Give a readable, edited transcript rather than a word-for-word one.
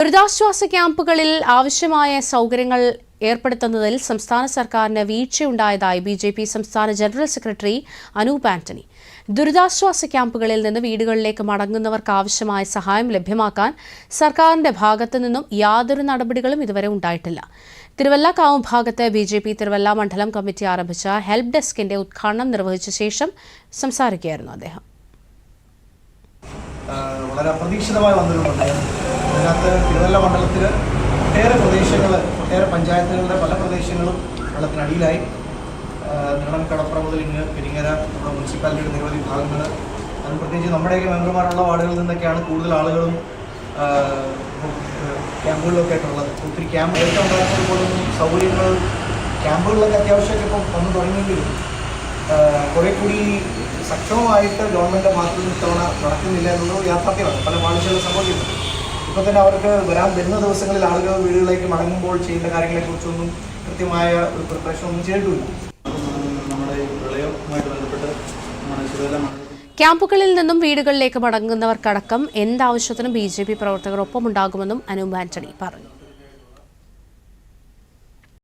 ദുരിതാശ്വാസ ക്യാമ്പുകളിൽ ആവശ്യമായ സൗകര്യങ്ങൾ ഏർപ്പെടുത്തുന്നതിൽ സംസ്ഥാന സർക്കാരിന് വീഴ്ചയുണ്ടായതായി ബിജെപി സംസ്ഥാന ജനറൽ സെക്രട്ടറി അനൂപ് ആന്റണി. ദുരിതാശ്വാസ ക്യാമ്പുകളിൽ നിന്ന് വീടുകളിലേക്ക് മടങ്ങുന്നവർക്ക് ആവശ്യമായ സഹായം ലഭ്യമാക്കാൻ സർക്കാരിന്റെ ഭാഗത്തു നിന്നും യാതൊരു നടപടികളും ഇതുവരെ ഉണ്ടായിട്ടില്ല. തിരുവല്ലക്കാവ് ഭാഗത്ത് ബിജെപി തിരുവല്ല മണ്ഡലം കമ്മിറ്റി ആരംഭിച്ച ഹെൽപ്പ് ഡെസ്കിന്റെ ഉദ്ഘാടനം നിർവഹിച്ച ശേഷം സംസാരിക്കുകയായിരുന്നു അദ്ദേഹം. വളരെ അപ്രതീക്ഷിതമായി വന്നൊരു പ്രളയം. ഇതിനകത്ത് തിരുവല്ല മണ്ഡലത്തിൽ ഒട്ടേറെ പഞ്ചായത്തുകളുടെ പല പ്രദേശങ്ങളും വെള്ളത്തിനടിയിലായി. നിരണം കടപ്പുറ മുതൽ ഇങ്ങ് പെരിങ്ങര നമ്മുടെ മുനിസിപ്പാലിറ്റിയുടെ നിരവധി ഭാഗങ്ങൾ, അതും പ്രത്യേകിച്ച് നമ്മുടെയൊക്കെ മെമ്പർമാരുള്ള വാർഡുകളിൽ നിന്നൊക്കെയാണ് കൂടുതൽ ആളുകളും ക്യാമ്പുകളിലൊക്കെ ആയിട്ടുള്ളത്. ഒത്തിരി ക്യാമ്പ് ഏറ്റവും ഉണ്ടാകുന്നത് പോലൊന്നും സൗകര്യങ്ങൾ ക്യാമ്പുകളിലൊക്കെ അത്യാവശ്യമൊക്കെ ഇപ്പം വന്നു തുടങ്ങിയെങ്കിലും കുറേ കൂടി സക്ഷമമായിട്ട് ഗവൺമെൻറ്റിൻ്റെ ഭാഗത്തു നിന്ന് ഇത്തവണ നടക്കുന്നില്ല എന്നുള്ളത് യാഥാർത്ഥ്യമാണ്. പല വാർഡുകളിലും സംഭവിക്കുന്നത്. ഇപ്പോൾ തന്നെ അവർക്ക് വരുന്ന ദിവസങ്ങളിൽ ആളുകൾ വീടുകളിലേക്ക് മടങ്ങുമ്പോൾ ചെയ്യേണ്ട കാര്യങ്ങളെക്കുറിച്ചൊന്നും കൃത്യമായ ഒരു പ്രിപ്പറേഷൻ ഒന്നും ചെയ്തിട്ടില്ല. നമ്മുടെ പ്രളയവുമായിട്ട് ബന്ധപ്പെട്ട് ക്യാമ്പുകളിൽ നിന്നും വീടുകളിലേക്ക് മടങ്ങുന്നവർക്കടക്കം എന്താവശ്യത്തിനും ബിജെപി പ്രവർത്തകർ ഒപ്പമുണ്ടാകുമെന്നും അനൂപ് ആന്റണി പറഞ്ഞു.